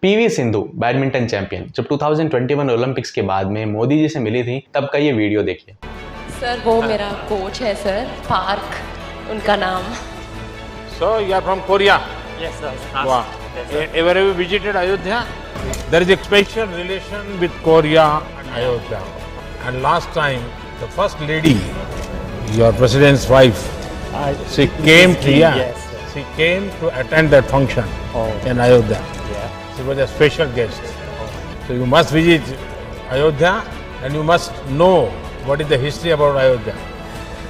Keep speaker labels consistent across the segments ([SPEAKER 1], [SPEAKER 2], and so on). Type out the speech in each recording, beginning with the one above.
[SPEAKER 1] PV Sindhu badminton champion जब 2021 Olympics के बाद में मोदी जी से मिली थी तब का ये वीडियो देखिए।
[SPEAKER 2] सर वो मेरा कोच है सर, पार्क उनका नाम।
[SPEAKER 3] So you are from Korea?
[SPEAKER 4] Yes, sir.
[SPEAKER 3] Wow.
[SPEAKER 4] Yes, sir.
[SPEAKER 3] Ever have you visited Ayodhya? There is a special relation with Korea and Ayodhya. And last time, the first lady, your president's wife, she came to here.
[SPEAKER 4] Yes, sir.
[SPEAKER 3] She came to attend that function in Ayodhya.
[SPEAKER 4] Yeah.
[SPEAKER 3] She was a special guest. So you must visit Ayodhya and you must know what is the history about Ayodhya.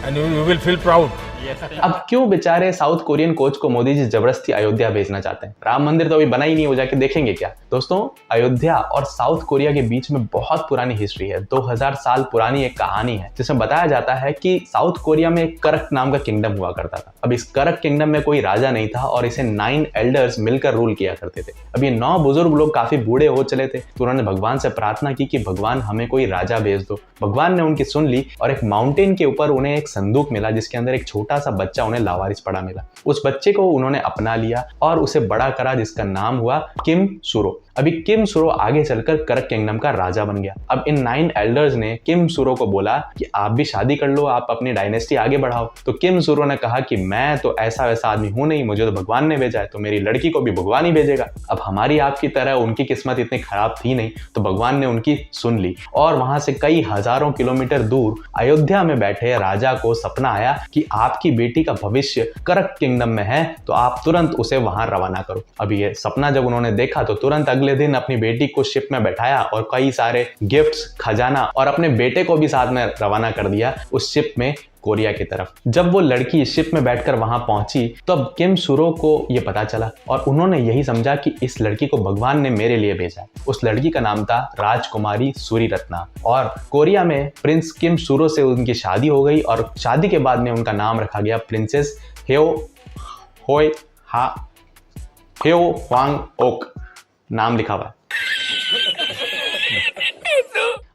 [SPEAKER 3] And you will feel proud.
[SPEAKER 4] Yes, sir.
[SPEAKER 1] अब क्यों बेचारे south Korean coach को मोदी जी जबरदस्ती अयोध्या भेजना चाहते हैं? राम मंदिर तो अभी बना ही नहीं, हो जाके देखेंगे क्या? दोस्तों, अयोध्या और साउथ कोरिया के बीच में बहुत पुरानी हिस्ट्री है। 2000 साल पुरानी एक कहानी है जिसमें बताया जाता है कि साउथ कोरिया में एक करक नाम का किंगडम हुआ करता था। अब इस करक किंगडम में कोई राजा नहीं था और इसे 9 एल्डर्स मिलकर रूल किया करते थे। अब ये 9 बुजुर्ग लोग काफी बूढ़े हो चले थे, तो उन्होंने भगवान से प्रार्थना की कि भगवान हमें कोई राजा भेज दो। भगवान ने उनकी सुन ली और एक माउंटेन के ऊपर उन्हें एक संदूक मिला जिसके अंदर एक छोटा सा बच्चा उन्हें लावारिस पड़ा मिला। उस बच्चे को उन्होंने अपना लिया और उसे बड़ा करा जिसका नाम हुआ किम सुरो। अभी किम सुरो आगे चलकर करक किंगडम का राजा बन गया। अब इन 9 एल्डर्स ने किम सुरो को बोला कि आप भी शादी कर लो, आप अपनी डायनेस्टी आगे बढ़ाओ। तो किम सुरो ने कहा कि मैं तो ऐसा वैसा आदमी हूं नहीं, मुझे तो भगवान ने भेजा है, तो मेरी लड़की को भी भगवान ही भेजेगा। अब हमारी आपकी तरह उनकी किस्मत इतनी खराब थी नहीं, तो भगवान ने उनकी सुन ली और वहां से कई हजारों किलोमीटर दूर अयोध्या में बैठे राजा को सपना आया कि आपकी बेटी का भविष्य करक किंगडम में है, तो आप तुरंत उसे वहां रवाना करो। अब ये सपना जब उन्होंने देखा तो तुरंत अगले दिन अपनी बेटी को शिप में बैठाया और कई सारे गिफ्ट्स, खजाना और अपने बेटे को भी साथ में रवाना कर दिया उस शिप में कोरिया की तरफ। जब वो लड़की शिप में बैठकर वहां पहुंची तो अब किम सुरो को ये पता चला और उन्होंने यही समझा कि इस लड़की को भगवान ने मेरे लिए भेजा है। उस लड़की का नाम था राजकुमारी सूरी रत्ना और कोरिया में प्रिंस किम सुरो से उनकी शादी हो गई और शादी के बाद में उनका नाम रखा गया प्रिंसेस हेओ ह्वांग ओक, नाम लिखा हुआ है।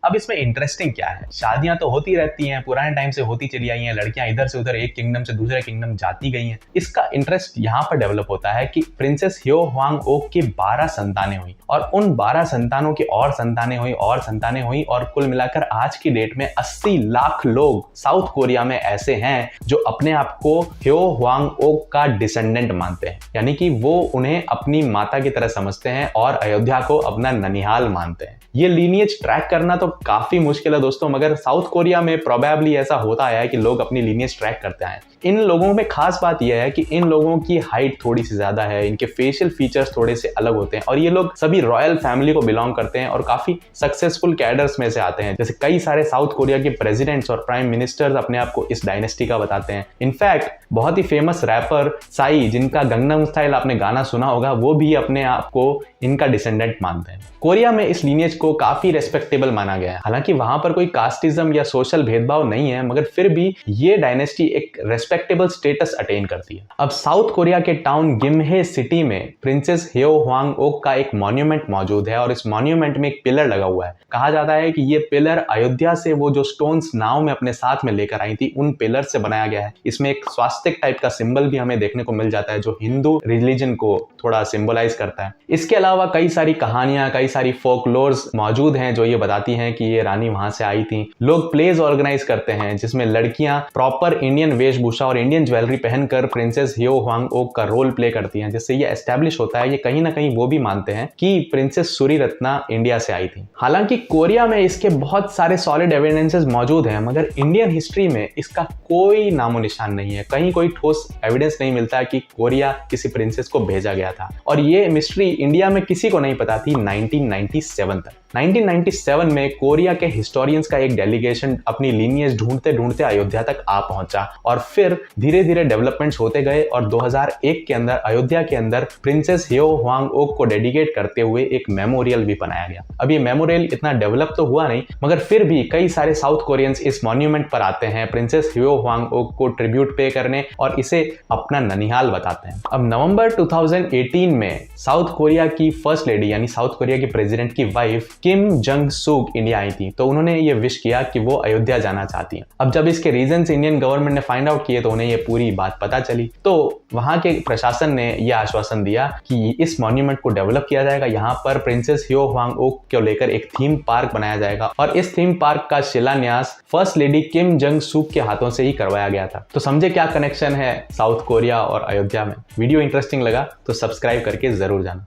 [SPEAKER 1] अब इसमें इंटरेस्टिंग क्या है, शादियां तो होती रहती हैं, पुराने टाइम से होती चली आई हैं, लड़कियां इधर से उधर एक किंगडम से दूसरे किंगडम जाती गई हैं। इसका इंटरेस्ट यहाँ पर डेवलप होता है कि प्रिंसेस ह्यो ह्वांग ओक की 12 संतानें हुई और उन 12 संतानों की और संतानें हुई और कुल मिलाकर आज की डेट में 80 लाख लोग साउथ कोरिया में ऐसे हैं जो अपने आप को ह्यो ह्वांग ओक का डिसेंडेंट मानते हैं, यानी कि वो उन्हें अपनी माता की तरह समझते हैं और अयोध्या को अपना ननिहाल मानते हैं। ये लीनिएज ट्रैक करना तो काफी मुश्किल है दोस्तों, मगर साउथ कोरिया में प्रोबेबली ऐसा होता है कि लोग अपनी लीनिएज ट्रैक करते हैं। इन लोगों में खास बात यह है कि इन लोगों की हाइट थोड़ी सी ज्यादा है, इनके फेशियल फीचर्स थोड़े से अलग होते हैं और ये लोग सभी रॉयल फैमिली को बिलोंग करते हैं और काफी सक्सेसफुल कैडर्स में से आते हैं। जैसे कई सारे साउथ कोरिया के प्रेसिडेंट्स और प्राइम मिनिस्टर्स अपने आप को इस डायनेस्टी का बताते हैं। इनफैक्ट बहुत ही फेमस रैपर साई, जिनका गंगनम स्टाइल आपने गाना सुना होगा, वो भी अपने आप को इनका डिसेंडेंट मानते हैं। कोरिया में इस लीनिएज को काफी रेस्पेक्टेबल माना गया है। हालांकि वहां पर कोई कास्टिज्म या सोशल भेदभाव नहीं है, मगर फिर भी ये डायनेस्टी एक रेस्पेक्टेबल स्टेटस अटेन करती है। अब साउथ कोरिया के टाउन गिम्हे सिटी में प्रिंसेस ह्यो ह्वांग ओक का एक मॉन्यूमेंट मौजूद है और इस मॉन्यूमेंट में एक पिलर लगा हुआ है। कहा जाता है कि ये पिलर अयोध्या से वो जो स्टोन्स नाव में अपने साथ में लेकर आई थी, उन पिलर से बनाया गया है। इसमें एक स्वास्तिक टाइप का सिंबल भी हमें देखने को मिल जाता है जो हिंदू रिलीजन को थोड़ा सिंबलाइज करता है। इसके अलावा कई सारी कहानियां, कई सारी फोकलोर्स मौजूद हैं जो ये बताती हैं कि ये रानी वहां से आई थी। लोग प्लेज ऑर्गेनाइज करते हैं जिसमें लड़कियां प्रॉपर इंडियन वेशभूषा और इंडियन ज्वेलरी पहनकर प्रिंसेस ह्यो ह्वांग ओक का रोल प्ले करती हैं, जिससे ये एस्टेब्लिश होता है, ये कहीं ना कहीं वो भी मानते हैं कि प्रिंसेस सूरी रत्ना इंडिया से आई थी। हालांकि कोरिया में इसके बहुत सारे सॉलिड एविडेंसेस मौजूद हैं, मगर इंडियन हिस्ट्री में इसका कोई नामो निशान नहीं है। कहीं कोई ठोस एविडेंस नहीं मिलता कि कोरिया किसी प्रिंसेस को भेजा गया था और ये मिस्ट्री इंडिया में किसी को नहीं पता थी 1997 तक। 1997 में कोरिया के हिस्टोरियंस का एक डेलीगेशन अपनी लीनिएज ढूंढते ढूंढते अयोध्या तक आ पहुंचा और फिर धीरे धीरे डेवलपमेंट्स होते गए और 2001 के अंदर अयोध्या के अंदर प्रिंसेस ह्यो ह्वांग ओक को डेडिकेट करते हुए एक मेमोरियल भी बनाया गया। अब ये मेमोरियल इतना डेवलप तो हुआ नहीं, मगर फिर भी कई सारे साउथ कोरियंस इस मॉन्यूमेंट पर आते हैं प्रिंसेस ह्यो ह्वांग ओक को ट्रिब्यूट पे करने और इसे अपना ननिहाल बताते हैं। अब नवंबर 2018 में साउथ कोरिया की फर्स्ट लेडी यानी साउथ कोरिया की प्रेसिडेंट की वाइफ किम जंग सूक इंडिया आई थी तो उन्होंने ये विश किया कि वो अयोध्या जाना चाहती हैं। अब जब इसके रीजंस इंडियन गवर्नमेंट ने फाइंड आउट किए तो उन्हें ये पूरी बात पता चली, तो वहां के प्रशासन ने यह आश्वासन दिया कि इस मॉन्यूमेंट को डेवलप किया जाएगा, यहाँ पर प्रिंसेस ह्यो ह्वांग ओक को लेकर एक थीम पार्क बनाया जाएगा और इस थीम पार्क का शिलान्यास फर्स्ट लेडी किम जंग सूक के हाथों से ही करवाया गया था। तो समझे क्या कनेक्शन है साउथ कोरिया और अयोध्या में। वीडियो इंटरेस्टिंग लगा तो सब्सक्राइब करके जरूर जाना।